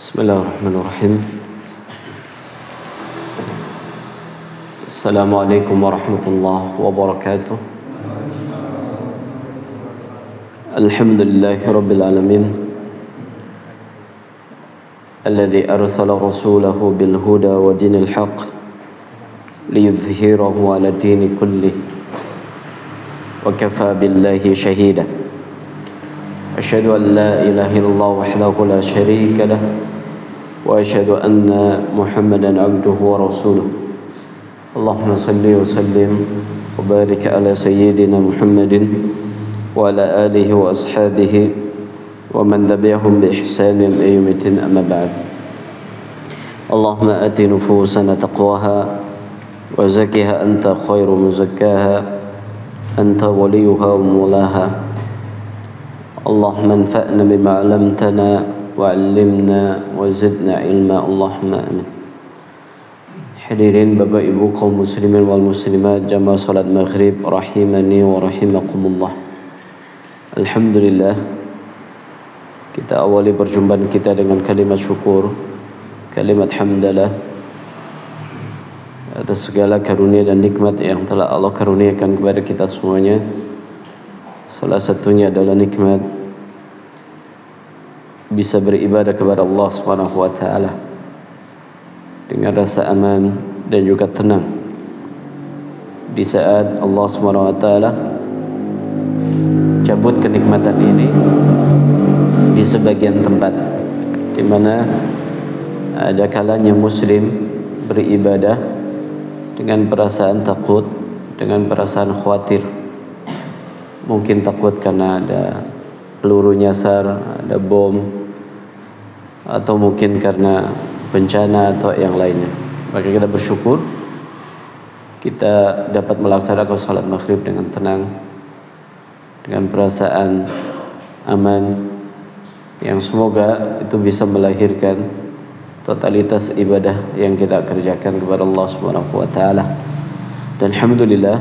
بسم الله الرحمن الرحيم. السلام عليكم ورحمة الله وبركاته. الحمد لله رب العالمين الذي أرسل رسوله بالهدى ودين الحق ليظهره على الدين كله وكفى بالله شهيدا. أشهد أن لا إله إلا الله وحده لا شريك له وأشهد أن محمدا عبده ورسوله. اللهم صل وسلم وبارك على سيدنا محمد وعلى آله وأصحابه ومن تبعهم بإحسان إلى يوم الدين. أما بعد. اللهم آت نفوسنا تقواها وزكها أنت خير من زكاها أنت وليها ومولاها. اللهم انفعنا بما علمتنا وعلمنا وزدنا علما. اللهم amin. Hadirin Bapak Ibu kaum muslimin wal muslimat jamaah salat maghrib rahimani wa rahimakumullah. Alhamdulillah, kita awali perjumpaan kita dengan kalimat syukur, kalimat hamdalah atas segala karunia dan nikmat yang telah Allah karuniakan kepada kita semuanya. Salah satunya adalah nikmat bisa beribadah kepada Allah Subhanahu wa taala dengan rasa aman dan juga tenang di saat Allah Subhanahu wa taala cabut kenikmatan ini di sebagian tempat di mana ada kalanya muslim beribadah dengan perasaan takut, dengan perasaan khawatir. Mungkin takut karena ada peluru nyasar, ada bom, atau mungkin karena bencana atau yang lainnya. Maka kita bersyukur kita dapat melaksanakan salat maghrib dengan tenang, dengan perasaan aman, yang semoga itu bisa melahirkan totalitas ibadah yang kita kerjakan kepada Allah Subhanahu wa taala. Dan alhamdulillah,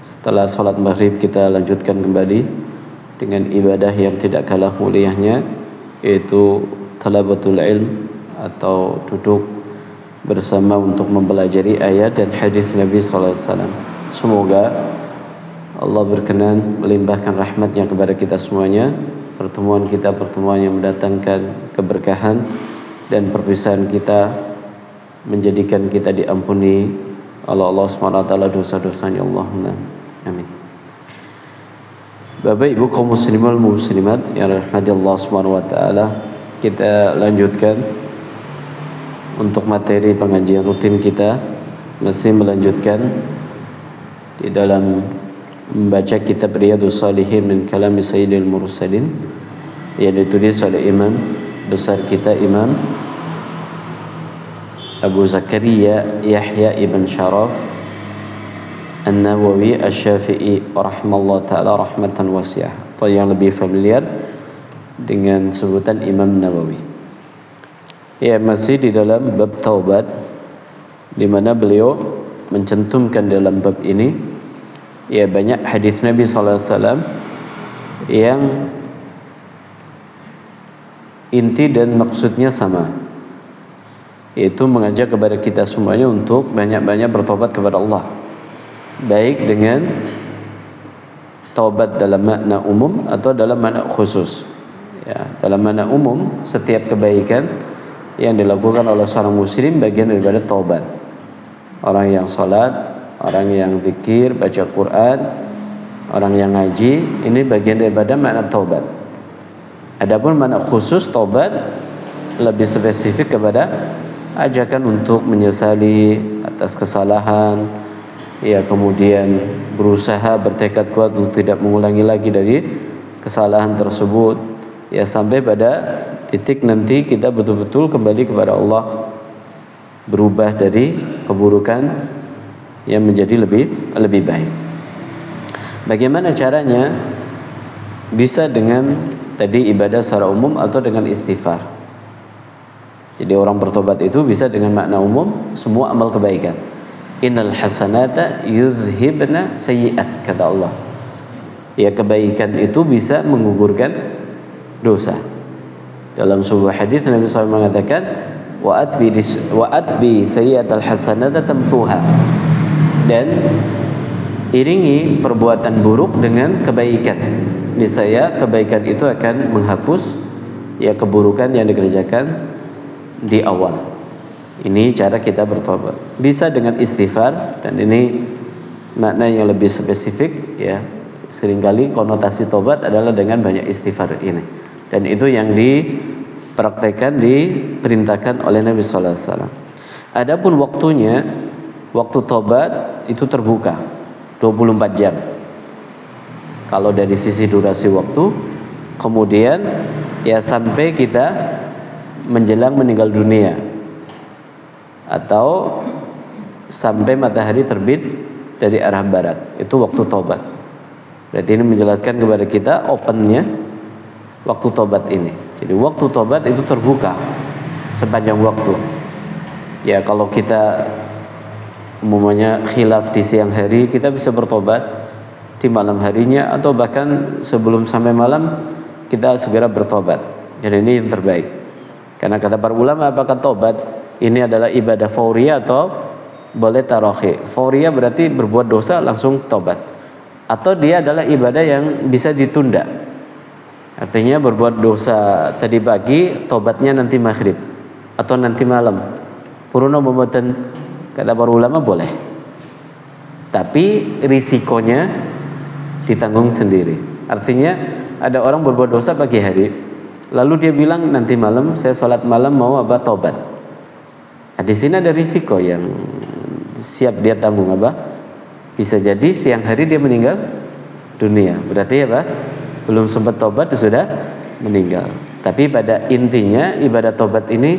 setelah salat maghrib kita lanjutkan kembali dengan ibadah yang tidak kalah mulianya, yaitu talabatul ilm atau duduk bersama untuk mempelajari ayat dan hadis Nabi sallallahu alaihi wasallam. Semoga Allah berkenan melimpahkan rahmatnya kepada kita semuanya. Pertemuan kita pertemuan yang mendatangkan keberkahan dan perpisahan kita menjadikan kita diampuni oleh Allah Subhanahu wa taala dosa-dosanya. Allahumma amin. Bapak Ibu kaum muslimin wal muslimat yang dirahmati Allah Subhanahu wa taala, kita lanjutkan untuk materi pengajian rutin kita, masih melanjutkan di dalam membaca kitab Riyadhus Shalihin min kalami Sayyidil Mursalin yang ditulis oleh imam besar kita, Imam Abu Zakaria Yahya ibn Sharaf An-Nawawi Asy-Syafi'i rahimallahu ta'ala rahmatan wasi'ah, atau yang lebih familiar dengan sebutan Imam Nawawi. Ya, masih di dalam bab taubat, di mana beliau mencantumkan dalam bab ini ya banyak hadis Nabi sallallahu alaihi wasallam yang inti dan maksudnya sama, yaitu mengajak kepada kita semuanya untuk banyak-banyak bertobat kepada Allah, baik dengan taubat dalam makna umum atau dalam makna khusus. Ya, dalam makna umum, setiap kebaikan yang dilakukan oleh seorang muslim bagian daripada taubat. Orang yang salat, orang yang zikir, baca Quran, orang yang ngaji, ini bagian daripada makna taubat. Adapun makna khusus taubat lebih spesifik kepada ajakan untuk menyesali atas kesalahan, ya, kemudian berusaha bertekad kuat untuk tidak mengulangi lagi dari kesalahan tersebut, ya, sampai pada titik nanti kita betul-betul kembali kepada Allah, berubah dari keburukan yang menjadi lebih baik. Bagaimana caranya? Bisa dengan tadi ibadah secara umum atau dengan istighfar. Jadi orang bertobat itu bisa dengan makna umum semua amal kebaikan. Innal hasanata yuzhibna sayyi'at, kata Allah. Ya, kebaikan itu bisa menggugurkan dosa. Dalam sebuah hadis Nabi SAW mengatakan, wa atbi sayyi'atal hasanata tampuha, dan iringi perbuatan buruk dengan kebaikan. Niscaya kebaikan itu akan menghapus ya keburukan yang dikerjakan di awal. Ini cara kita bertobat. Bisa dengan istighfar, dan ini makna yang lebih spesifik ya. Seringkali konotasi tobat adalah dengan banyak istighfar ini. Dan itu yang dipraktekkan, diperintahkan oleh Nabi sallallahu alaihi wasallam. Adapun waktunya, waktu tobat itu terbuka 24 jam. Kalau dari sisi durasi waktu, kemudian ya sampai kita menjelang meninggal dunia, atau sampai matahari terbit dari arah barat, itu waktu tobat. Berarti ini menjelaskan kepada kita opennya waktu tobat ini. Jadi waktu tobat itu terbuka sepanjang waktu. Ya kalau kita umumnya khilaf di siang hari, kita bisa bertobat di malam harinya, atau bahkan sebelum sampai malam kita segera bertobat. Dan ini yang terbaik. Karena kata para ulama, apakah tobat ini adalah ibadah fauriyah atau boleh tarakhi? Fauriyah berarti berbuat dosa langsung tobat, atau dia adalah ibadah yang bisa ditunda. Artinya berbuat dosa tadi pagi, tobatnya nanti maghrib atau nanti malam. Puruna membuatan, kata para ulama boleh, tapi risikonya ditanggung sendiri. Artinya ada orang berbuat dosa pagi hari, lalu dia bilang nanti malam saya sholat malam mau apa tobat. Nah, di sini ada risiko yang siap dia tanggung apa? Bisa jadi siang hari dia meninggal dunia. Berarti apa? Belum sempat tobat sudah meninggal. Tapi pada intinya ibadah tobat ini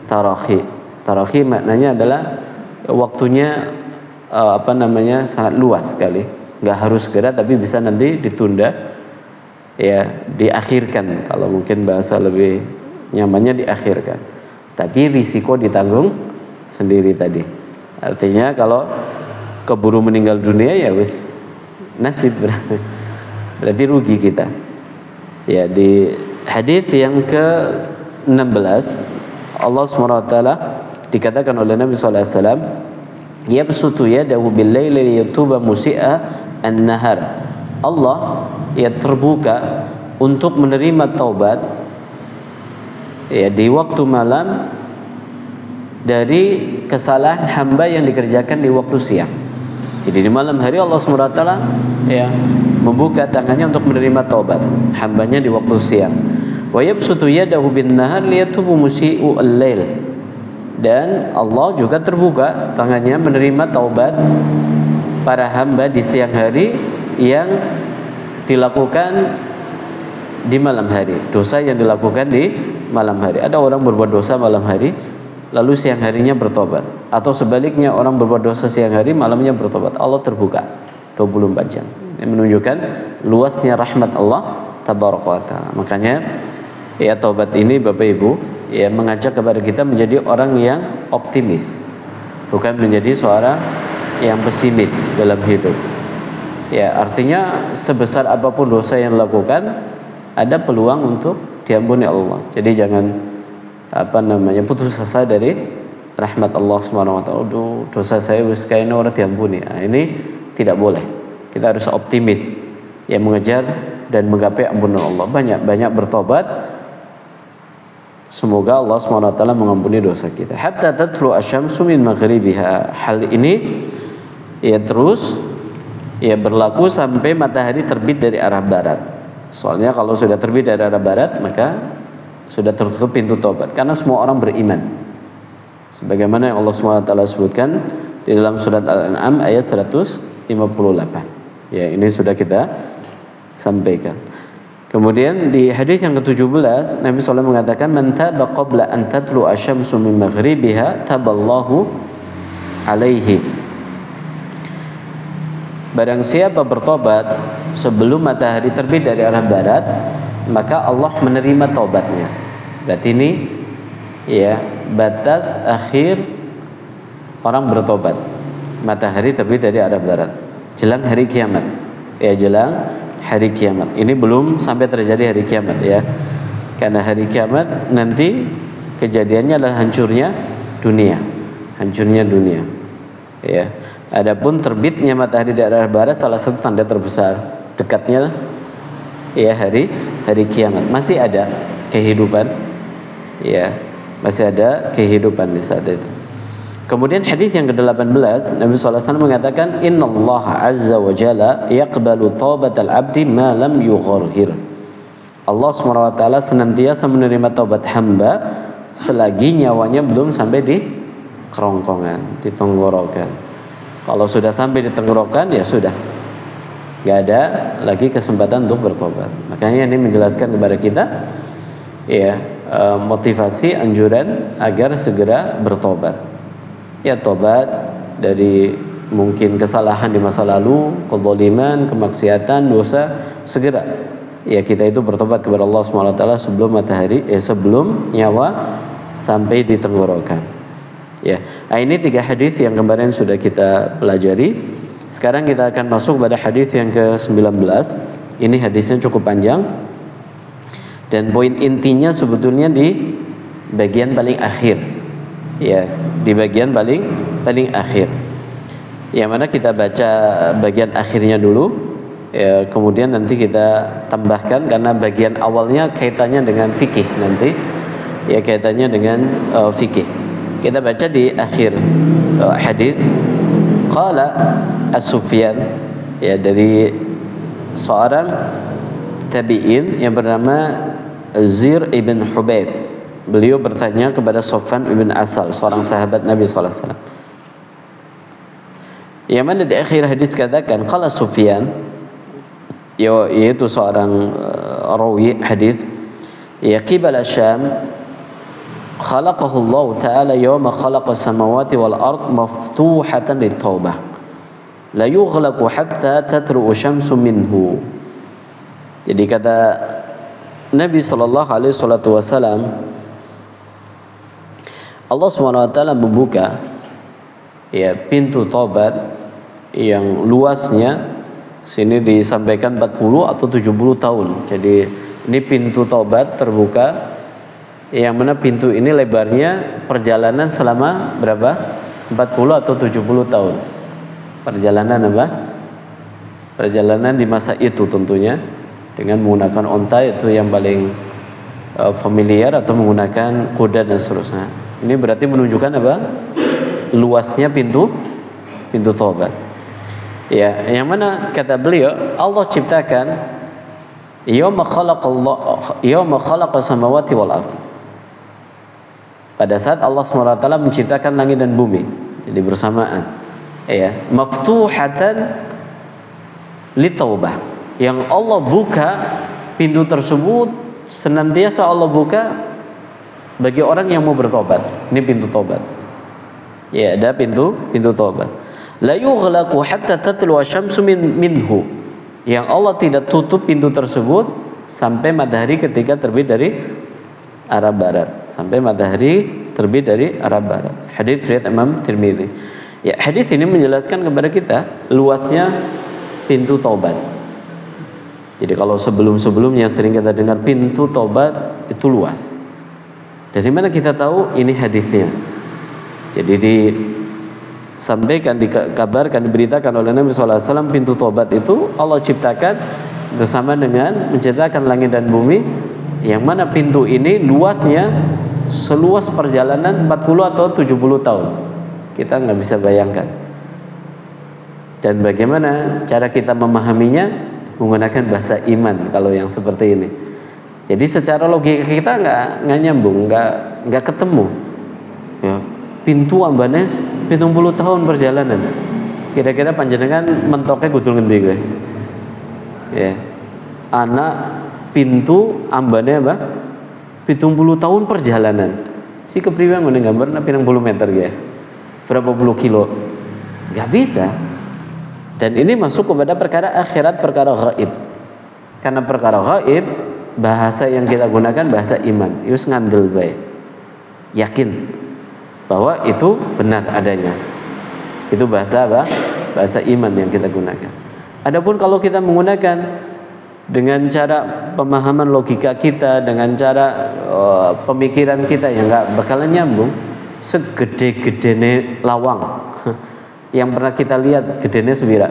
tarakhi. Tarakhi maknanya adalah waktunya sangat luas sekali. Nggak harus segera, tapi bisa nanti ditunda, ya diakhirkan. Kalau mungkin bahasa lebih nyamannya diakhirkan. Tapi risiko ditanggung sendiri tadi. Artinya kalau keburu meninggal dunia ya wis nasib, berarti rugi kita. Ya, di hadis yang ke-16 Allah SWT dikatakan oleh Nabi sallallahu alaihi wasallam, yabsutu yadahu bil-laili liyatuba musi'a an-nahar. Allah ya terbuka untuk menerima taubat ya di waktu malam dari kesalahan hamba yang dikerjakan di waktu siang. Jadi di malam hari Allah SWT ya membuka tangannya untuk menerima taubat hambanya di waktu siang. Wa yabsutu yadahu bin-nahar liyatubu musii'u al-lail. Dan Allah juga terbuka tangannya menerima taubat para hamba di siang hari yang dilakukan di malam hari. Dosa yang dilakukan di malam hari. Ada orang berbuat dosa malam hari, lalu siang harinya bertobat, atau sebaliknya orang berbuat dosa siang hari, malamnya bertobat. Allah terbuka 24 jam. Ini menunjukkan luasnya rahmat Allah tabaraka wa taala. Makanya ya taubat ini Bapak Ibu ya mengajak kepada kita menjadi orang yang optimis, bukan menjadi seorang yang pesimis dalam hidup. Ya artinya sebesar apapun dosa yang dilakukan, ada peluang untuk diampuni Allah. Jadi jangan putus asa dari rahmat Allah Subhanahu wa taala. Dosa saya wis kayaknya orang diampuni. Nah, ini tidak boleh. Kita harus optimis yang mengejar dan menggapai ampunan Allah. Banyak bertobat. Semoga Allah Subhanahu wa taala mengampuni dosa kita. Hatta tatlu asyamsu min maghribiha. Hal ini ya terus ya berlaku sampai matahari terbit dari arah barat. Soalnya kalau sudah terbit dari arah barat, maka sudah tertutup pintu taubat, karena semua orang beriman. Sebagaimana yang Allah SWT sebutkan di dalam surat Al-An'am ayat 158. Ya, ini sudah kita sampaikan. Kemudian di hadis yang ke-17 Nabi SAW mengatakan, man taba qabla an tatlu asyamsu min maghribiha taballahu alaihi. Barang siapa bertobat sebelum matahari terbit dari arah barat, maka Allah menerima taubatnya. Berarti ini ya batas akhir orang bertobat, matahari terbit dari arah barat, jelang hari kiamat. Ya jelang hari kiamat. Ini belum sampai terjadi hari kiamat ya. Karena hari kiamat nanti kejadiannya adalah hancurnya dunia. Hancurnya dunia. Ya. Adapun terbitnya matahari di arah barat salah satu tanda terbesar dekatnya ya hari kiamat. Masih ada kehidupan. Ya, masih ada kehidupan di saat itu. Kemudian hadis yang ke-18 Nabi sallallahu alaihi wasallam mengatakan innallaha azza wa jalla yaqbalu taubatal abdi ma lam yugharghir. Allah SWT senantiasa menerima taubat hamba selagi nyawanya belum sampai di kerongkongan, di tenggorokan. Kalau sudah sampai di tenggorokan ya sudah, nggak ada lagi kesempatan untuk bertobat. Makanya ini menjelaskan kepada kita ya motivasi anjuran agar segera bertobat. Ya tobat dari mungkin kesalahan di masa lalu, kezaliman, kemaksiatan, dosa, segera ya kita itu bertobat kepada Allah SWT sebelum sebelum nyawa sampai di tenggorokan. Ya, nah ini 3 hadis yang kemarin sudah kita pelajari. Sekarang kita akan masuk pada hadis yang ke-19. Ini hadisnya cukup panjang dan poin intinya sebetulnya di bagian paling akhir. Ya, di bagian paling akhir. Yang mana kita baca bagian akhirnya dulu, ya, kemudian nanti kita tambahkan karena bagian awalnya kaitannya dengan fikih nanti. Ya, kaitannya dengan fikih. Kita baca di akhir hadis. Qala As-Sufyan, ya, dari seorang tabi'in yang bernama Zir ibn Hubayth. Beliau bertanya kepada Sofwan ibn Asal, seorang sahabat Nabi sallallahu alaihi wasallam. Yang mana di akhir hadis katakan qala Sufyan, yaitu seorang rawi hadis, ya qibala Syam khalaqahu Allah Ta'ala yawma khalaqa samawati wal ard maftuhatan lit-taubah la yughlaqu hatta tatru'u syamsu minhu. Jadi kata Nabi sallallahu alaihi wasallam, Allah SWT membuka ya pintu taubat yang luasnya sini disampaikan 40 atau 70 tahun. Jadi ini pintu taubat terbuka yang mana pintu ini lebarnya perjalanan selama berapa? 40 atau 70 tahun. Perjalanan apa? Perjalanan di masa itu tentunya dengan menggunakan onta, itu yang paling familiar, atau menggunakan kuda dan seterusnya. Ini berarti menunjukkan apa? Luasnya pintu taubat. Ya, yang mana kata beliau Allah ciptakan yauma khalaqa samawati wal ardh. Pada saat Allah SWT menciptakan langit dan bumi, jadi bersamaan, ya, maftuhatan litaubah, yang Allah buka pintu tersebut senantiasa Allah buka bagi orang yang mau bertobat. Ini pintu tobat. Ya, ada pintu tobat. La yughlaqu hatta tatlu asy-syamsu minhu. Yang Allah tidak tutup pintu tersebut sampai matahari ketika terbit dari arah barat. Sampai matahari terbit dari arah barat. Hadis riwayat Imam Tirmidzi. Ya, hadis ini menjelaskan kepada kita luasnya pintu taubat. Jadi kalau sebelum-sebelumnya sering kita dengar pintu taubat itu luas. Dari mana kita tahu ini hadisnya? Jadi disampaikan, dikabarkan, diberitakan oleh Nabi SAW, pintu taubat itu Allah ciptakan bersama dengan menciptakan langit dan bumi, yang mana pintu ini luasnya seluas perjalanan 40 atau 70 tahun. Kita nggak bisa bayangkan. Dan bagaimana cara kita memahaminya? Menggunakan bahasa iman kalau yang seperti ini. Jadi secara logika kita nggak nyambung, nggak ketemu. Ya, pintu ambane 70 tahun perjalanan. Kira-kira panjenengan mentoknya gudul ngendi kowe? Ya. Anak pintu ambane apa? 70 tahun perjalanan. Si kepriwe ngene gambarna pirang puluh meter ya. Berapa puluh kilo? Nggak bisa. Dan ini masuk kepada perkara akhirat, perkara gaib. Karena perkara gaib, bahasa yang kita gunakan bahasa iman. Yus ngandel bae. Yakin bahwa itu benar adanya. Itu bahasa apa? Bahasa iman yang kita gunakan. Adapun kalau kita menggunakan dengan cara pemahaman logika kita, dengan cara pemikiran kita yang nggak bakalan nyambung. Segede-gedene lawang yang pernah kita lihat, gedene sebira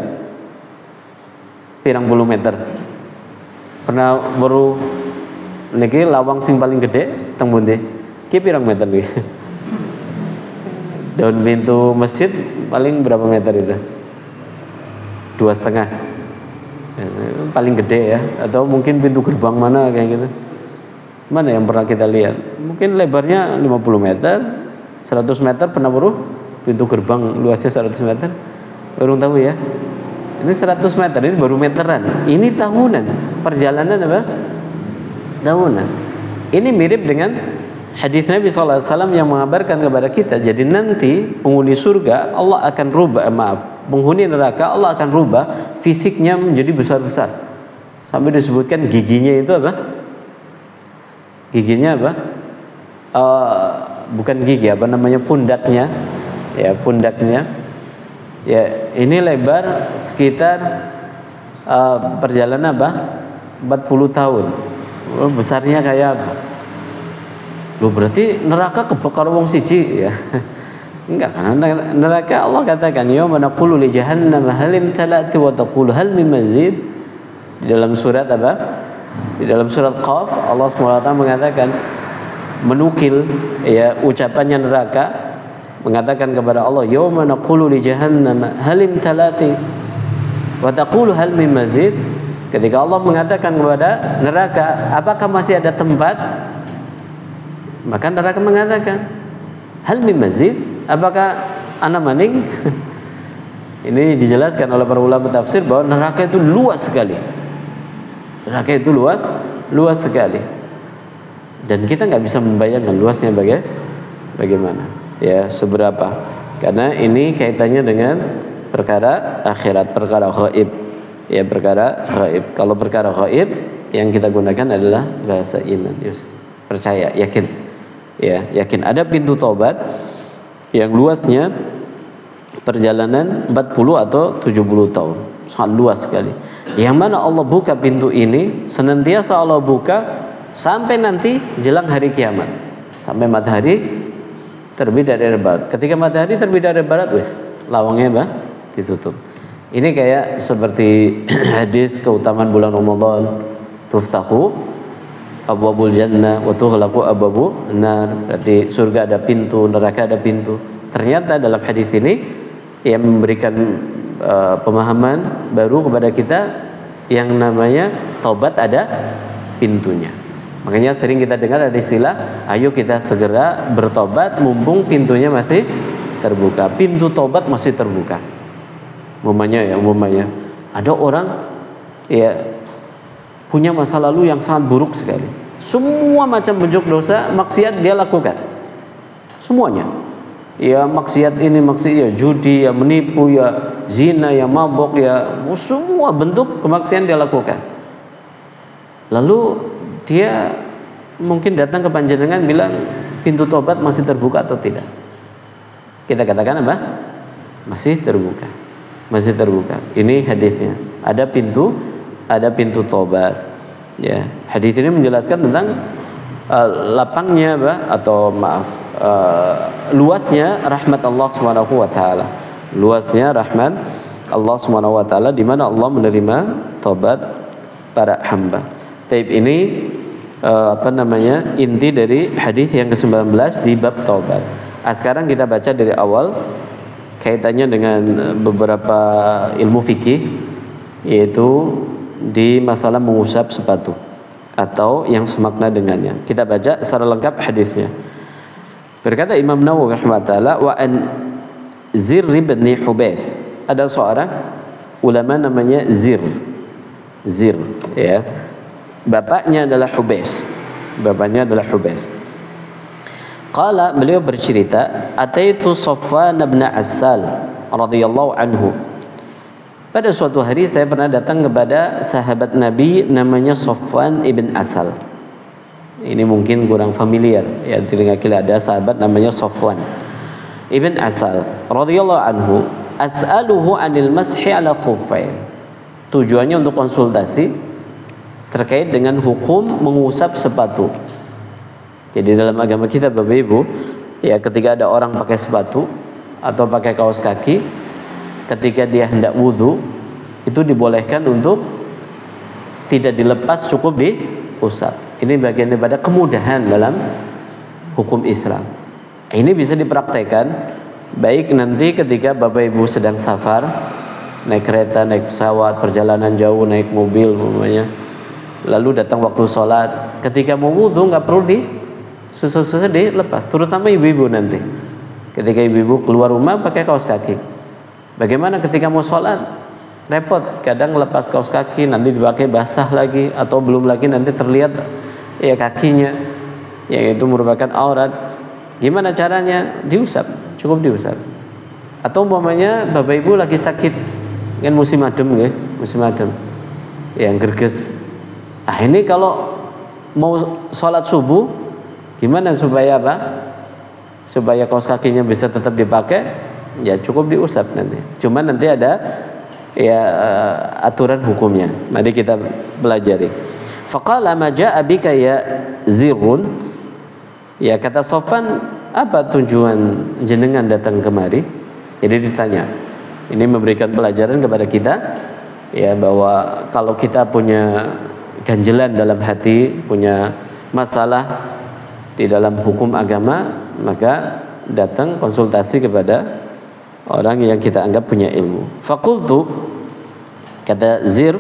pirang puluh meter. Pernah baru niki lawang sing paling gede teng pundi? Ki pirang meter niki? Daun pintu masjid paling berapa meter itu? 2,5. Paling gede ya. Atau mungkin pintu gerbang mana kayak gitu? Mana yang pernah kita lihat? Mungkin lebarnya 50 meter, 100 meter pernah baru? Pintu gerbang luasnya 100 meter? Baru tahu ya? Ini 100 meter, ini baru meteran. Ini tahunan. Perjalanan apa? Tahunan. Ini mirip dengan hadis Nabi SAW yang mengabarkan kepada kita. Jadi nanti penghuni surga Allah akan rubah, penghuni neraka Allah akan rubah fisiknya menjadi besar-besar. Sampai disebutkan giginya itu apa? Giginya apa? Bukan gigi, apa namanya, pundaknya. Ya, pundaknya. Ya, ini lebar sekitar perjalanan apa? 40 tahun. Besarnya kayak apa? Loh, berarti neraka kebakar wong siji ya. Enggak, karena neraka Allah katakan yauma naqulu li jahannam hal imtala'ti wa taqulu hal min mazid. Di dalam surat apa? Di dalam surat Qaf Allah SWT mengatakan, menukil ya ucapannya neraka, mengatakan kepada Allah yauma naqulu li jahannam hal imtala'ti wa taqulu hal min mazid. Ketika Allah mengatakan kepada neraka, apakah masih ada tempat? Maka neraka mengatakan, hal min mazid, apakah ana maning? Ini dijelaskan oleh para ulama tafsir bahwa neraka itu luas sekali. Neraka itu luas sekali. Dan kita nggak bisa membayangkan luasnya bagaimana. Ya, seberapa. Karena ini kaitannya dengan perkara akhirat, perkara ghaib. Ya, perkara ghaib. Kalau perkara ghaib yang kita gunakan adalah bahasa iman. Yes. Percaya, yakin. Ya, yakin ada pintu taubat yang luasnya perjalanan 40 atau 70 tahun. Sangat luas sekali. Yang mana Allah buka pintu ini, senantiasa Allah buka sampai nanti jelang hari kiamat. Sampai matahari terbit dari barat. Ketika matahari terbit dari barat, wis, lawangnya apa? Ditutup. Ini kayak seperti hadis keutamaan bulan Ramadan, tuftahu abwabul jannah wa tughlaqu abwabun nar. Berarti surga ada pintu, neraka ada pintu. Ternyata dalam hadis ini yang memberikan pemahaman baru kepada kita yang namanya taubat ada pintunya. Makanya sering kita dengar ada istilah, ayo kita segera bertobat mumpung pintunya masih terbuka. Pintu taubat masih terbuka. Umpamanya ada orang ya punya masa lalu yang sangat buruk sekali. Semua macam bentuk dosa, maksiat dia lakukan. Semuanya. Ya maksiat ini, maksiat ya judi, ya menipu, ya zina, ya mabok, ya semua bentuk kemaksiatan dia lakukan. Lalu dia mungkin datang ke panjenengan bilang pintu tobat masih terbuka atau tidak? Kita katakan apa? Masih terbuka. Masih terbuka. Ini hadisnya. Ada pintu tobat. Ya, hadis ini menjelaskan tentang lapangnya luasnya rahmat Allah Subhanahu wa taala. Luasnya rahmat Allah Subhanahu wa taala di mana Allah menerima tobat para hamba. Taib ini inti dari hadis yang ke-19 di bab taubat. Sekarang kita baca dari awal kaitannya dengan beberapa ilmu fikih, yaitu di masalah mengusap sepatu atau yang semakna dengannya. Kita baca secara lengkap hadisnya. Berkata Imam Nawawi rahimahullah, wa an Zir bin Hubais. Ada seorang ulama namanya Zir, ya. Bapaknya adalah Hubais. Qala, beliau bercerita, ataitu Safwan bin Assal radhiyallahu anhu. Pada suatu hari saya pernah datang kepada sahabat Nabi namanya Safwan ibn Asal. Ini mungkin kurang familiar ya, telinga kita ada sahabat namanya Safwan ibn Asal radhiyallahu anhu. As'aluhu 'anil mashi 'ala khuffain. Tujuannya untuk konsultasi terkait dengan hukum mengusap sepatu. Jadi dalam agama kita Bapak Ibu, ya ketika ada orang pakai sepatu atau pakai kaos kaki, ketika dia hendak wudhu, itu dibolehkan untuk tidak dilepas, cukup diusap. Ini bagian daripada kemudahan dalam hukum Islam. Ini bisa dipraktekkan baik nanti ketika Bapak Ibu sedang safar, naik kereta, naik pesawat, perjalanan jauh, naik mobil umpamanya, lalu datang waktu sholat, ketika mau wudhu nggak perlu susah-susah dilepas, terutama ibu-ibu nanti ketika ibu-ibu keluar rumah pakai kaos kaki. Bagaimana ketika mau sholat? Repot, kadang lepas kaos kaki nanti dipakai basah lagi, atau belum lagi nanti terlihat ya kakinya, yang itu merupakan aurat. Gimana caranya? Diusap, cukup diusap. Atau umpamanya Bapak Ibu lagi sakit, kan musim adem ya, musim adem, yang gerges. Ah ini kalau mau sholat subuh, gimana supaya apa? Supaya kaos kakinya bisa tetap dipakai, ya cukup diusap nanti. Cuman nanti ada ya aturan hukumnya. Mari kita pelajari. Faqala ma jaa bika ya Zirun. Ya kata Sofwan, apa tujuan jenengan datang kemari? Jadi ditanya. Ini memberikan pelajaran kepada kita ya bahwa kalau kita punya ganjelan dalam hati, punya masalah di dalam hukum agama, maka datang konsultasi kepada orang yang kita anggap punya ilmu. Faqultu, kata Zir,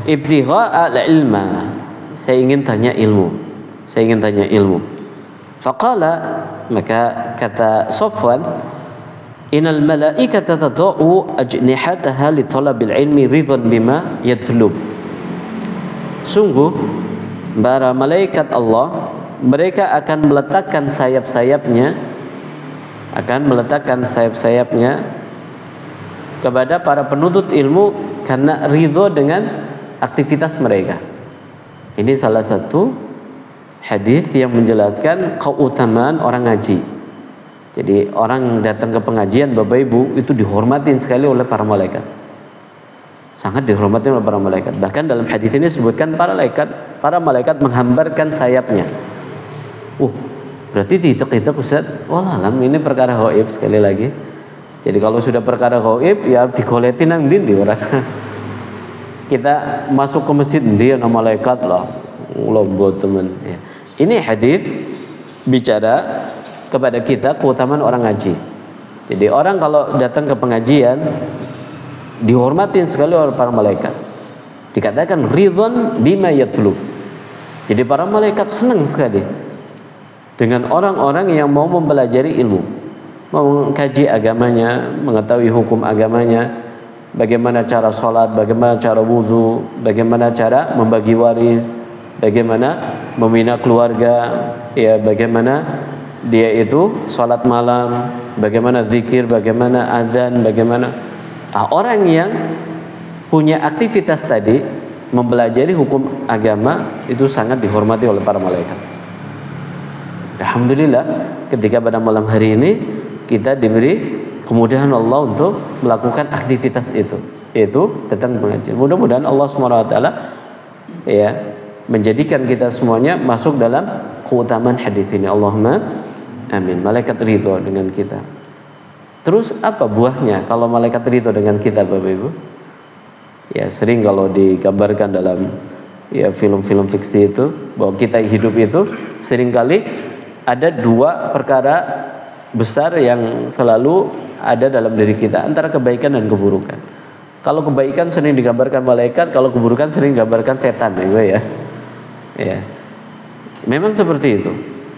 ibtigha'a al-ilma, saya ingin tanya ilmu, saya ingin tanya ilmu. Faqala, maka kata Sofwan, innal malaikata tada'u ajnihataha li talabil ilmi ridhan bima yatlub. Sungguh para malaikat Allah, mereka akan meletakkan sayap-sayapnya, kepada para penuntut ilmu karena ridho dengan aktivitas mereka. Ini salah satu hadis yang menjelaskan keutamaan orang ngaji. Jadi orang datang ke pengajian Bapak Ibu itu dihormatin sekali oleh para malaikat. Sangat dihormati oleh para malaikat. Bahkan dalam hadis ini disebutkan para malaikat menghambarkan sayapnya. Berarti dihitung-hitung Ustaz, wallahualam ini perkara gaib sekali lagi. Jadi kalau sudah perkara gaib ya digoletin nang ndi orang. Kita masuk ke masjid dia nama malaikat lah. Lombo teman ya. Ini hadis bicara kepada kita keutamaan orang ngaji. Jadi orang kalau datang ke pengajian dihormatin sekali oleh para malaikat. Dikatakan ridwan bima yatlub. Jadi para malaikat senang sekali dengan orang-orang yang mau mempelajari ilmu, mau mengkaji agamanya, mengetahui hukum agamanya, bagaimana cara sholat, bagaimana cara wudhu, bagaimana cara membagi waris, bagaimana membina keluarga, ya bagaimana dia itu sholat malam, bagaimana zikir, bagaimana azan, bagaimana orang yang punya aktivitas tadi mempelajari hukum agama itu sangat dihormati oleh para malaikat. Alhamdulillah ketika pada malam hari ini kita diberi kemudahan Allah untuk melakukan aktivitas itu, yaitu datang mengaji. Mudah-mudahan Allah SWT ya menjadikan kita semuanya masuk dalam keutamaan hadis ini. Allahumma amin. Malaikat ridho dengan kita. Terus apa buahnya kalau malaikat ridho dengan kita Bapak Ibu? Ya sering kalau digambarkan dalam ya film-film fiksi itu bahwa kita hidup itu seringkali ada dua perkara besar yang selalu ada dalam diri kita, antara kebaikan dan keburukan. Kalau kebaikan sering digambarkan malaikat, kalau keburukan sering digambarkan setan ya. Ya. Memang seperti itu.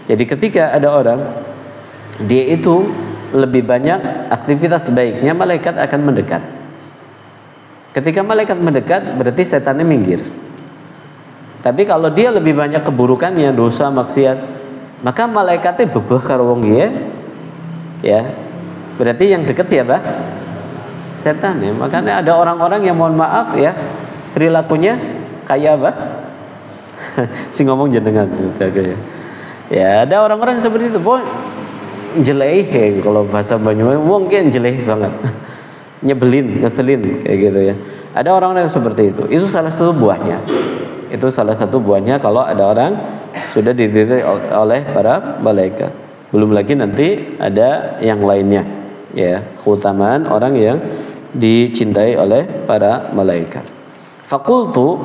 Jadi ketika ada orang dia itu lebih banyak aktivitas baiknya, malaikat akan mendekat. Ketika malaikat mendekat berarti setannya minggir. Tapi kalau dia lebih banyak keburukannya, dosa, maksiat, maka malaikatnya bebeh karo wong ya. Berarti yang dekat siapa? Setan ya. Makanya ada orang-orang yang mohon maaf ya, perilakunya kayak apa? Si ngomong jenengan gitu. Ya, ada orang-orang seperti itu, boy. Jeleh kalau bahasa Banyuwangi, mungkin jeleh banget. Nyebelin, ngeselin kayak gitu ya. Ada orang-orang yang seperti itu. Itu salah satu buahnya. Itu salah satu buahnya kalau ada orang sudah diridhai oleh para malaikat. Belum lagi nanti ada yang lainnya, ya, keutamaan orang yang dicintai oleh para malaikat. Faqultu,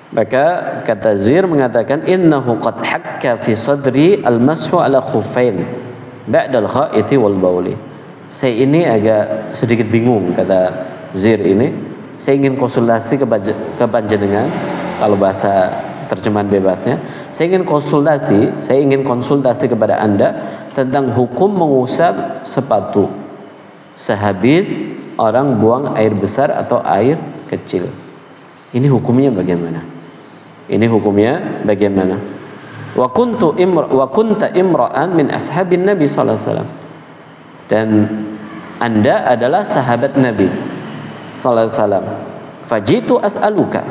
maka kata Zir mengatakan, innahu qad hakka fi sadri al-mashu ala khuffain ba'da al-kha'iti wal bauli. Saya ini agak sedikit bingung, kata Zir ini. Saya ingin konsultasi ke panjenengan, kalau bahasa terjemahan bebasnya, saya ingin konsultasi kepada Anda tentang hukum mengusap sepatu sehabis orang buang air besar atau air kecil. Ini hukumnya bagaimana? Wa kunta imra'an min ashabin Nabi sallallahu alaihi wasallam. Dan Anda adalah sahabat Nabi sallallahu alaihi wasallam. Fajitu as'aluka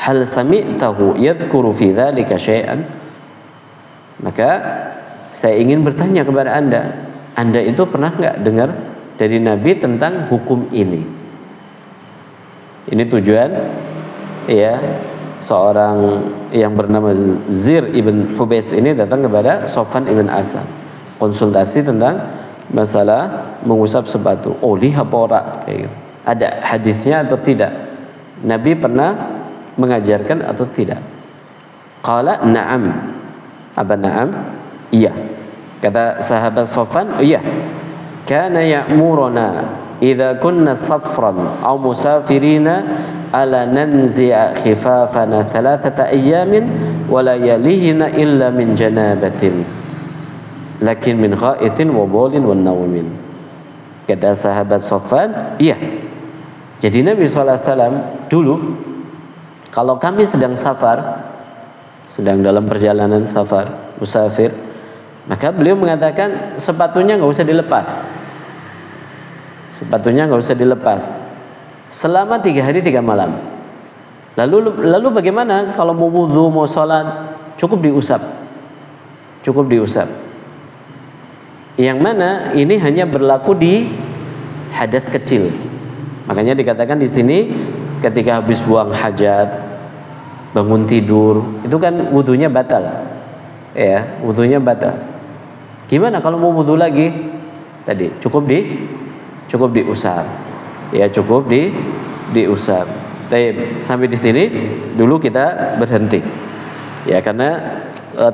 hal sami'tahu yadhkuru fi dzalika syai'an. Maka saya ingin bertanya kepada Anda itu pernah enggak dengar dari Nabi tentang hukum ini? Ini tujuan, ya, seorang yang bernama Zir ibn Hubayth ini datang kepada Sofwan ibn Asal, konsultasi tentang masalah mengusap sepatu. Oli apa ora, kayak gitu. Ada hadisnya atau tidak? Nabi pernah mengajarkan atau tidak? Qala na'am. Apa na'am? Iya. Kata sahabat Sofwan, iya. Kana ya'muruna idza kunna safran aw musafirina ala nanzi'a khifafana thalathata ayyamin wa la yalihina illa min janabatin lakin min gha'itin wa bawlin wa nawmin. Kata sahabat Sofwan, iya. Jadi Nabi SAW dulu kalau kami sedang safar, sedang dalam perjalanan safar, musafir, maka beliau mengatakan sepatunya nggak usah dilepas selama 3 hari 3 malam. Lalu bagaimana kalau mau wudu, mau sholat? Cukup diusap. Yang mana ini hanya berlaku di hadas kecil. Makanya dikatakan di sini ketika habis buang hajat, bangun tidur, itu kan wudunya batal. Ya, wudunya batal. Gimana kalau mau wudu lagi? Tadi cukup diusap. Ya, cukup diusap. Baik, sampai di sini dulu kita berhenti. Ya, karena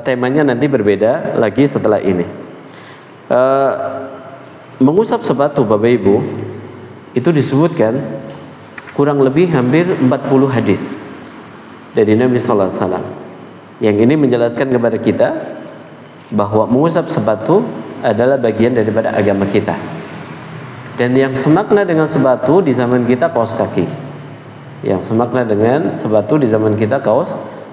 temanya nanti berbeda lagi setelah ini. Mengusap sepatu, Bapak Ibu, itu disebutkan kurang lebih hampir 40 hadis dari Nabi sallallahu alaihi wasallam. Yang ini menjelaskan kepada kita bahwa mengusap sepatu adalah bagian daripada agama kita. Dan yang semakna dengan sepatu di zaman kita kaos kaki.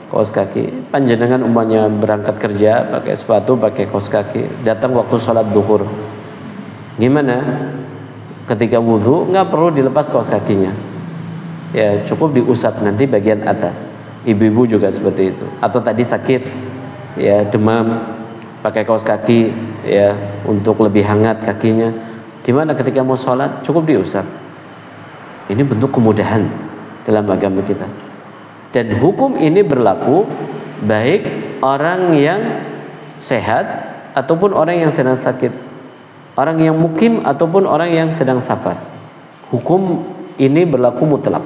Kaos kaki. Panjenengan umpamanya berangkat kerja pakai sepatu, pakai kaos kaki, datang waktu sholat duhur. Gimana? Ketika wudu nggak perlu dilepas kaos kakinya. Ya, cukup diusap nanti bagian atas. Ibu-ibu juga seperti itu. Atau tadi sakit, ya, demam, pakai kaos kaki, ya, untuk lebih hangat kakinya. Gimana ketika mau sholat? Cukup diusap. Ini bentuk kemudahan dalam agama kita. Dan hukum ini berlaku baik orang yang sehat ataupun orang yang sedang sakit, orang yang mukim ataupun orang yang sedang safar. Hukum ini berlaku mutlak.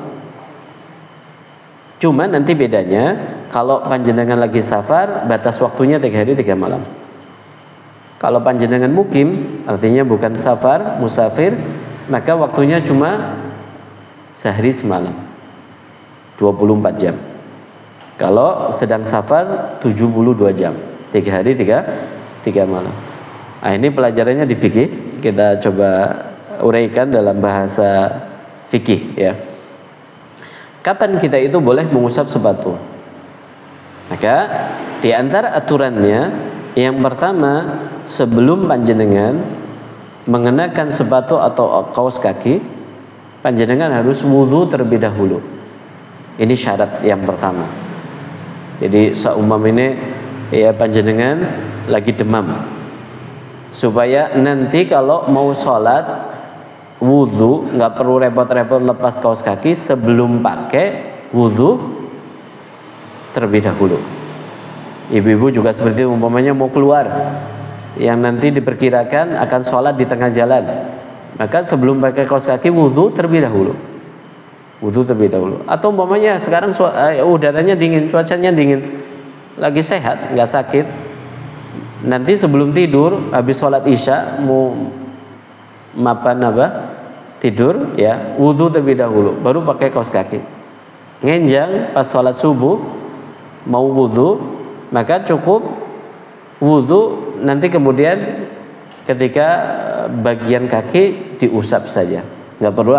Cuma nanti bedanya, kalau panjenengan lagi safar, batas waktunya 3 hari 3 malam. Kalau panjenengan mukim, artinya bukan safar, musafir, maka waktunya cuma sehari semalam, 24 jam. Kalau sedang safar 72 jam, 3 hari 3 malam. Nah, ini pelajarannya di fikih. Kita coba uraikan dalam bahasa fikih, ya. Kapan kita itu boleh mengusap sepatu? Maka di antara aturannya, yang pertama, sebelum panjenengan mengenakan sepatu atau kaos kaki, panjenengan harus wudu terlebih dahulu. Ini syarat yang pertama. Jadi seumpama ini, ya, panjenengan lagi demam, supaya nanti kalau mau sholat wudu nggak perlu repot-repot lepas kaos kaki. Sebelum pakai wudu, terlebih dahulu. Ibu-ibu juga seperti umpamanya mau keluar, yang nanti diperkirakan akan sholat di tengah jalan, maka sebelum pakai kaos kaki wudu terlebih dahulu. Wudu terlebih dahulu. Atau umpamanya sekarang udaranya dingin, cuacanya dingin, lagi sehat, nggak sakit, nanti sebelum tidur habis sholat isya mau tidur ya, wudu terlebih dahulu, baru pakai kaos kaki. Ngenjang pas sholat subuh mau wudu, maka cukup wudu, nanti kemudian ketika bagian kaki diusap saja, nggak perlu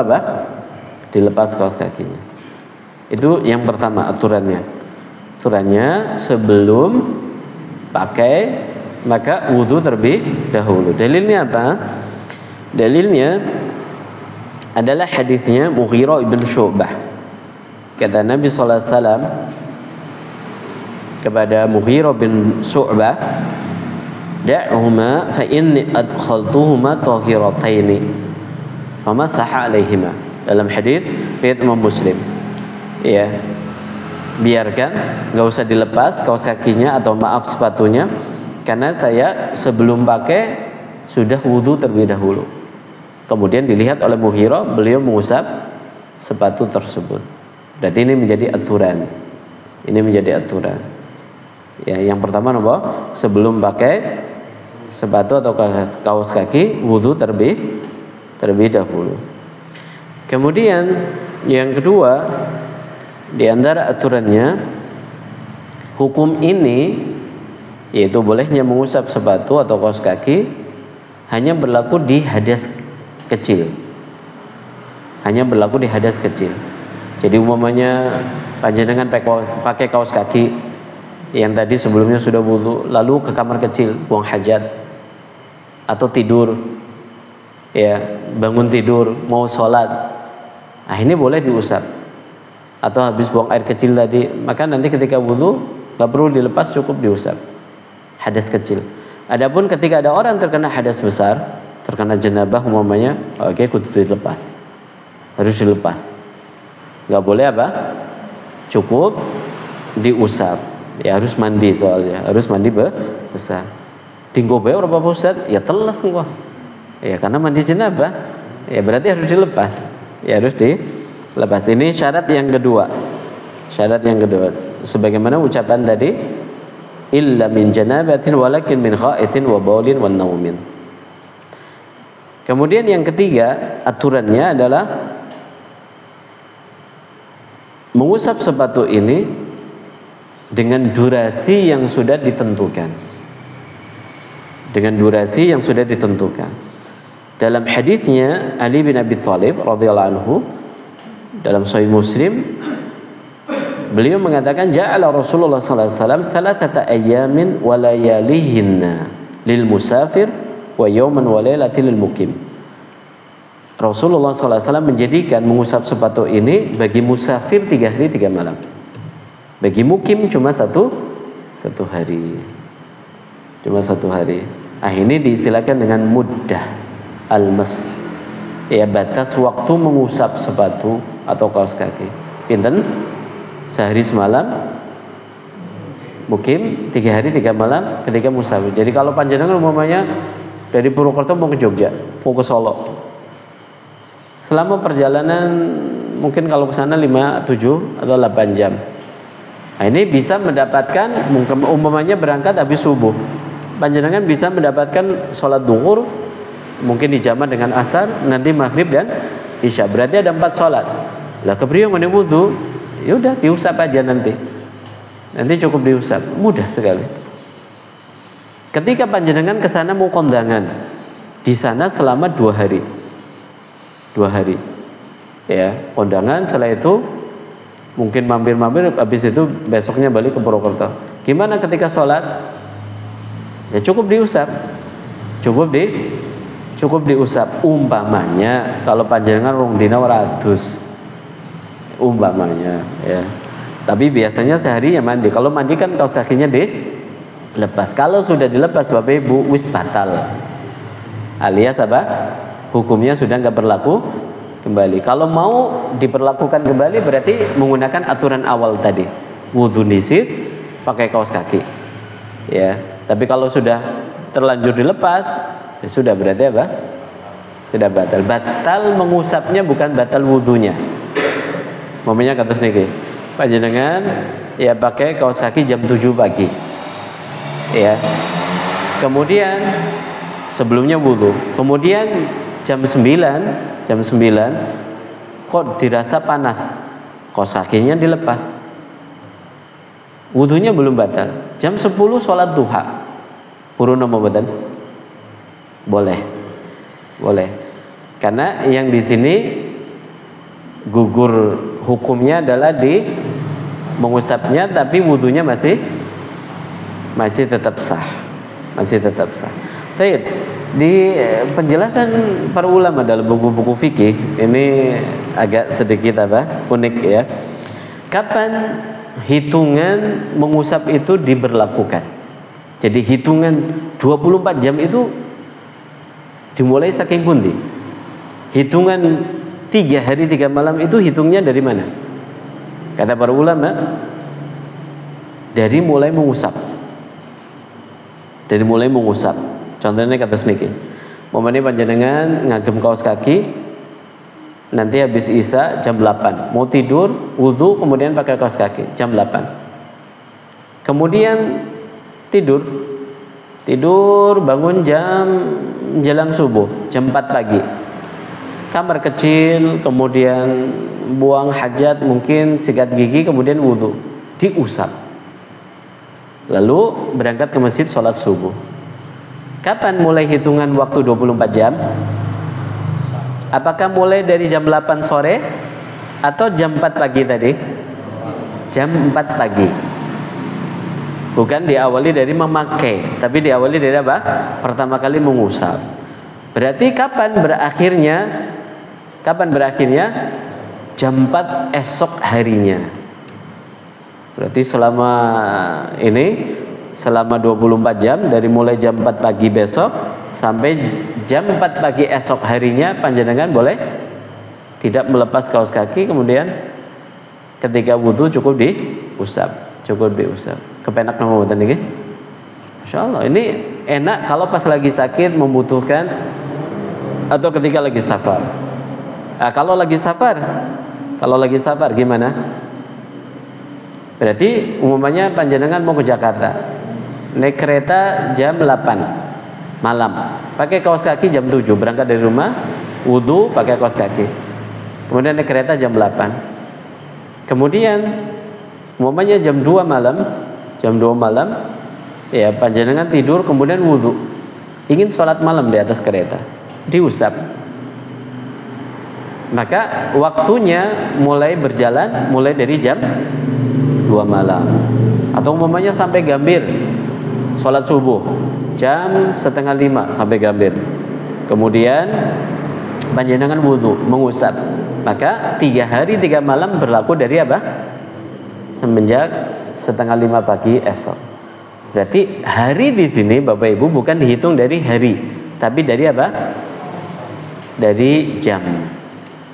dilepas kaos kakinya. Itu yang pertama aturannya. Aturannya sebelum pakai maka wudu terlebih dahulu. Dalilnya apa? Dalilnya adalah hadisnya Mughirah bin Syu'bah. Kata Nabi sallallahu alaihi wasallam kepada Mughirah bin Syu'bah, "Da'huma fa inni adkhaltuhuma tahirataini." Famasaha 'alaihima. Dalam hadis riwayat Imam Muslim. Ya. Biarkan, enggak usah dilepas kaos kakinya atau maaf sepatunya, karena saya sebelum pakai sudah wudu terlebih dahulu. Kemudian dilihat oleh Mughirah, beliau mengusap sepatu tersebut. Berarti ini menjadi aturan. Ini menjadi aturan. Ya, yang pertama apa? Sebelum pakai sepatu atau kaos kaki, wudu terlebih dahulu. Kemudian yang kedua, di antara aturannya, hukum ini yaitu bolehnya mengusap sepatu atau kaos kaki hanya berlaku di hadas kecil. Hanya berlaku di hadas kecil. Jadi umpamanya panjenengan pakai kaos kaki yang tadi sebelumnya sudah wudu, lalu ke kamar kecil buang hajat atau tidur, ya bangun tidur mau sholat, nah ini boleh diusap. Atau habis buang air kecil tadi, maka nanti ketika wudu nggak perlu dilepas, cukup diusap. Hadas kecil. Adapun ketika ada orang terkena hadas besar, terkena janabah umpamanya, oke, kudu dilepas. Harus dilepas. Nggak boleh cukup diusap. Ya harus mandi soalnya, harus mandi besar. Tinggo bae ora apa Ustaz? Ya teles engko. Ya karena mandi janabah, ya berarti harus dilepas. Ya harus dilepas. Ini syarat yang kedua. Syarat yang kedua. Sebagaimana ucapan tadi, illa min janabatin walakin min khaitin wa baulin wa naumin. Kemudian yang ketiga, aturannya adalah mengusap sepatu ini dengan durasi yang sudah ditentukan. Dengan durasi yang sudah ditentukan. Dalam hadisnya Ali bin Abi Thalib radhiyallahu anhu dalam Sahih Muslim, beliau mengatakan ja'ala Rasulullah sallallahu alaihi wasallam thalathata ayyamin wa layalihinna lil musafir wa yawman wa lailatin lil mukim. Rasulullah sallallahu alaihi wasallam menjadikan mengusap sepatu ini bagi musafir 3 hari 3 malam. Bagi mukim cuma satu hari. Cuma 1 hari. Ah ini diistilahkan dengan muddah al-mas. Ya batas waktu mengusap sepatu atau kaos kaki. Pinten? Sehari semalam, mukim 3 hari 3 malam ketika musafir. Jadi kalau panjenengan umpamanya dari Purwokerto mau ke Jogja, mau ke Solo, selama perjalanan mungkin kalau ke sana 5, 7 atau 8 jam. Nah, ini bisa mendapatkan umpamanya berangkat habis subuh. Panjenengan bisa mendapatkan sholat duhur mungkin dijamak dengan asar, nanti maghrib dan isya. Berarti ada 4 sholat. Lah kepriye ngene wudu? Ya udah diusap aja nanti cukup diusap, mudah sekali. Ketika panjenengan ke sana mau kondangan, di sana selama 2 hari, ya kondangan. Setelah itu mungkin mampir-mampir, habis itu besoknya balik ke Purwokerto. Gimana ketika sholat? Ya cukup diusap, cukup diusap. Umpamanya kalau panjenengan rong dina waradus, umpamanya ya. Tapi biasanya sehari ya mandi. Kalau mandi kan kaos kakinya dilepas. Kalau sudah dilepas Bapak Ibu wis batal. Alias apa? Hukumnya sudah enggak berlaku kembali. Kalau mau diperlakukan kembali berarti menggunakan aturan awal tadi. wudhu nisit pakai kaos kaki. Ya, tapi kalau sudah terlanjur dilepas, ya sudah, berarti apa? Sudah batal. Batal mengusapnya, bukan batal wudhunya. Momennya kata niki, panjenengan ya pakai kaos kaki jam 7 pagi. Ya. Kemudian sebelumnya wudhu. Kemudian jam 9 kok dirasa panas. Kaos kakinya dilepas. Wudhunya belum batal. Jam 10 sholat duha. Purun apa badan? Boleh. Boleh. Karena yang di sini gugur hukumnya adalah di mengusapnya, tapi wudhunya masih tetap sah. Masih tetap sah. Baik, di penjelasan para ulama dalam buku-buku fikih ini agak sedikit unik ya. Kapan hitungan mengusap itu diberlakukan? Jadi hitungan 24 jam itu dimulai saking pundi? Hitungan 3 hari 3 malam itu hitungnya dari mana? Kata para ulama, dari mulai mengusap. Dari mulai mengusap. Contohnya kata seniki, momennya panjenengan ngagem kaos kaki, nanti habis isya jam 8, mau tidur, wudhu, kemudian pakai kaos kaki jam 8. Kemudian tidur, bangun jam jelang subuh, jam 4 pagi. Kamar kecil, kemudian buang hajat, mungkin sikat gigi, kemudian wudhu, diusap. Lalu berangkat ke masjid sholat subuh. Kapan mulai hitungan waktu 24 jam? Apakah mulai dari jam 8 sore atau jam 4 pagi tadi? Jam 4 pagi. Bukan diawali dari memakai, tapi diawali dari apa? Pertama kali mengusap. Berarti kapan berakhirnya? Jam 4 esok harinya. Berarti selama 24 jam, dari mulai jam 4 pagi besok sampai jam 4 pagi esok harinya, panjenengan boleh tidak melepas kaos kaki, kemudian ketika wudhu cukup diusap. Kepenak nama buatan ini? Masya Allah, ini enak kalau pas lagi sakit membutuhkan, atau ketika lagi safar. Nah, kalau lagi safar gimana? Berarti umumnya panjenengan mau ke Jakarta, naik kereta jam 8 malam, pakai kaos kaki jam 7, berangkat dari rumah, wudhu pakai kaos kaki, kemudian naik kereta jam 8. Kemudian umumnya jam 2 malam, ya panjenengan tidur, kemudian wudhu, ingin sholat malam di atas kereta, diusap. Maka waktunya mulai berjalan mulai dari jam 2 malam. Atau umumnya sampai Gambir, sholat subuh jam 4:30 sampai Gambir. Kemudian panjenengan wudhu, mengusap. Maka 3 hari 3 malam berlaku dari apa? Semenjak 4:30 pagi esok. Berarti hari di sini Bapak Ibu bukan dihitung dari hari, tapi dari apa? Dari jam.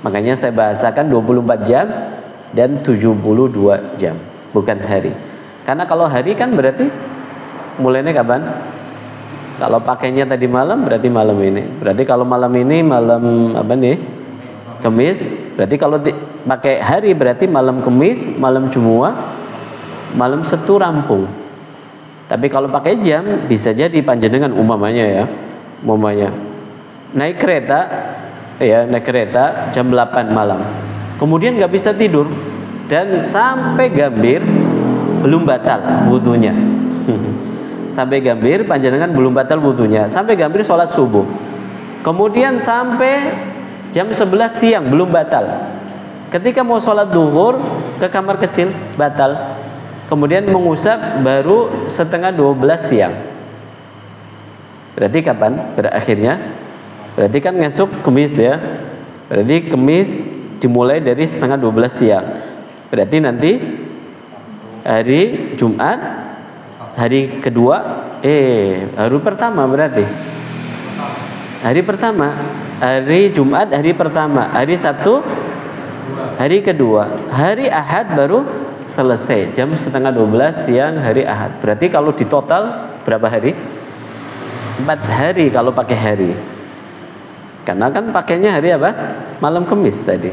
Makanya saya bahasakan 24 jam dan 72 jam, bukan hari. Karena kalau hari kan berarti mulainya kapan? Kalau pakainya tadi malam, berarti malam ini. Berarti kalau malam ini malam apa nih? Kamis. Berarti kalau pakai hari berarti malam Kamis, malam Jumat, malam Sabtu rampung. Tapi kalau pakai jam bisa jadi panjenengan umumnya naik kereta jam 8 malam. Kemudian nggak bisa tidur dan sampai Gambir belum batal wudhunya. Sampai Gambir panjenengan belum batal wudhunya. Sampai Gambir sholat subuh. Kemudian sampai jam 11 siang belum batal. Ketika mau sholat duhur ke kamar kecil batal. Kemudian mengusap baru 11:30 siang. Berarti kapan berakhirnya? Berarti kan ngesuk Kamis ya. Berarti Kamis dimulai dari 11:30 siang. Berarti nanti hari Jumat, hari kedua, hari pertama berarti. Hari pertama, hari Jumat hari pertama, hari Sabtu hari kedua, hari Ahad baru selesai jam 11:30 siang hari Ahad. Berarti kalau di total berapa hari? 4 hari kalau pakai hari. Karena kan pakainya hari apa? Malam Kamis tadi.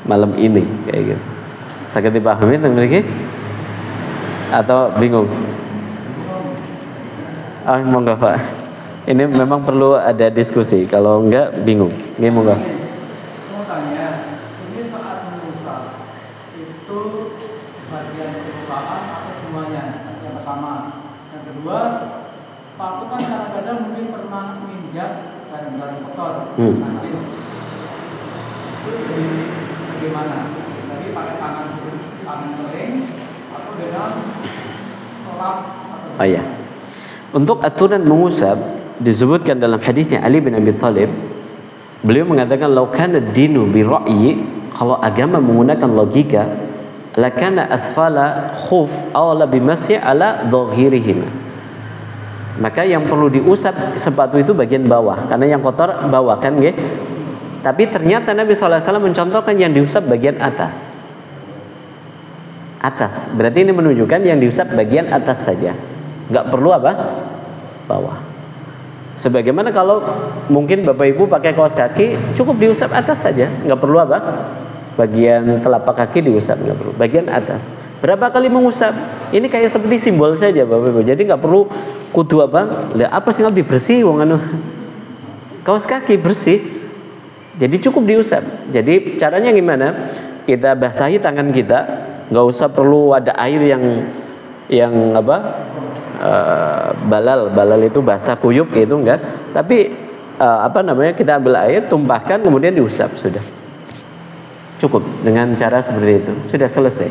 Malam ini kayak gitu. Sakit dipahami teman lagi? Atau bingung? Ah, monggo Pak. Ini memang perlu ada diskusi. Kalau enggak bingung. Ini monggo. Mau tanya, ini saat mengusap itu bagian permukaan atau semuanya? Yang pertama. Yang kedua, sepatu kan kadang-kadang mungkin pernah menginjak barang-barang kotor. Nanti itu bagaimana? Jadi pakai tangan kering atau dengan lap atau? Oh iya. Untuk aturan mengusap disebutkan dalam hadisnya Ali bin Abi Thalib. Beliau mengatakan law kana ad-dinu bi ra'yi, kalau agama menggunakan logika, lakana asfala khuf aw la bimasyi ala dhahirihim. Maka yang perlu diusap sepatu itu bagian bawah, karena yang kotor bawah kan nggih. Tapi ternyata Nabi sallallahu alaihi wasallam mencontohkan yang diusap bagian atas. Atas. Berarti ini menunjukkan yang diusap bagian atas saja. Enggak perlu apa? Bawah. Sebagaimana kalau mungkin Bapak Ibu pakai kaos kaki, cukup diusap atas saja, enggak perlu apa? Bagian telapak kaki diusap, enggak perlu. Bagian atas. Berapa kali mengusap? Ini kayak seperti simbol saja Bapak Ibu. Jadi enggak perlu kudu apa? Apa sih lebih bersih wong anu? Kaos kaki bersih. Jadi cukup diusap. Jadi caranya gimana? Kita basahi tangan kita, enggak usah perlu ada air yang apa? Balal itu basah kuyup gitu enggak, tapi kita ambil air, tumpahkan, kemudian diusap, sudah cukup dengan cara seperti itu, sudah selesai.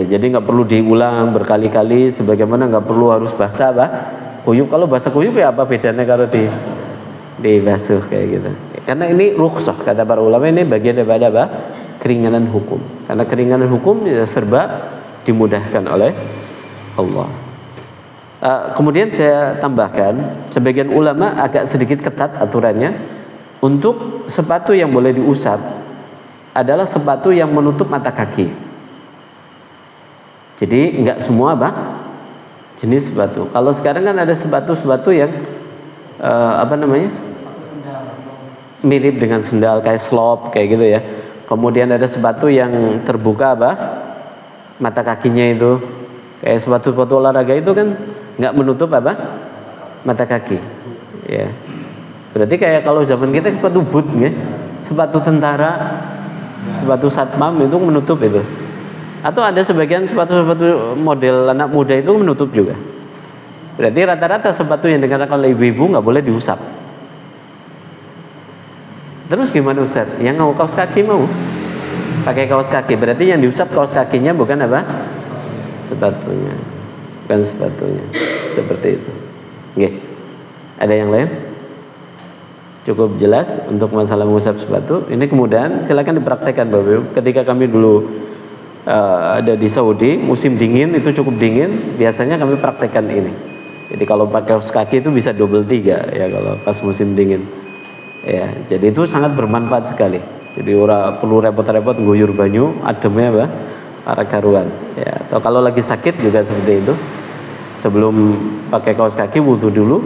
Jadi nggak perlu diulang berkali-kali, sebagaimana nggak perlu harus basah kuyup. Kalau basah kuyup ya apa bedanya kalau dibasuh kayak gitu? Karena ini rukhsah, kata para ulama, ini bagian daripada keringanan hukum. Karena keringanan hukum ya serba dimudahkan oleh Allah. Kemudian saya tambahkan, sebagian ulama agak sedikit ketat aturannya. Untuk sepatu yang boleh diusap adalah sepatu yang menutup mata kaki. Jadi enggak semua jenis sepatu. Kalau sekarang kan ada sepatu-sepatu yang mirip dengan sendal, kayak slop kayak gitu ya. Kemudian ada sepatu yang terbuka mata kakinya itu, kayak sepatu-sepatu olahraga itu kan nggak menutup mata kaki, ya. Berarti kayak kalau zaman kita sepatu boot, ya, sepatu tentara, sepatu satpam itu menutup itu. Atau ada sebagian sepatu-sepatu model anak muda itu menutup juga. Berarti rata-rata sepatu yang dikatakan oleh ibu-ibu nggak boleh diusap. Terus gimana Ustaz? Yang mau kaos kaki mau? Pakai kaos kaki. Berarti yang diusap kaos kakinya bukan sepatunya. Bukan sepatunya. Seperti itu. Oke. Ada yang lain? Cukup jelas untuk masalah mengusap sepatu. Ini kemudian silakan dipraktekkan Bapak Ibu. Ketika kami dulu ada di Saudi, musim dingin itu cukup dingin, biasanya kami praktekkan ini. Jadi kalau pakai kaos kaki itu bisa double 3 ya kalau pas musim dingin. Ya, jadi itu sangat bermanfaat sekali. Jadi ora perlu repot-repot ngguyur banyu, ademnya para karuan. Ya, atau kalau lagi sakit juga seperti itu. Sebelum pakai kaos kaki wudu dulu.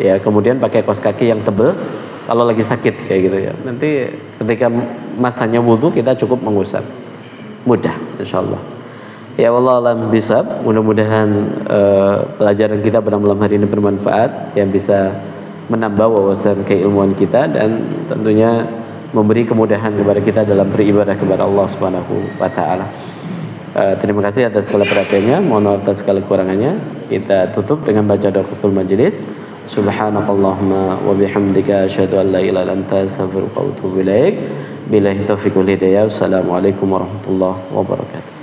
Ya, kemudian pakai kaos kaki yang tebal kalau lagi sakit kayak gitu ya. Nanti ketika masanya wudu kita cukup mengusap. Mudah insyaallah. Ya Allah alam bisab. Mudah-mudahan pelajaran kita pada malam hari ini bermanfaat, yang bisa menambah wawasan keilmuan kita dan tentunya memberi kemudahan kepada kita dalam beribadah kepada Allah Subhanahu wa taala. Terima kasih atas segala perhatiannya, mohon maaf atas segala kekurangannya. Kita tutup dengan baca doatul majelis. Subhanakallahumma wa bihamdika asyhadu an la ilaha illa anta astaghfiruka wa atubu ilaik. Billahi taufiq wal hidayah. Wassalamualaikum warahmatullahi wabarakatuh.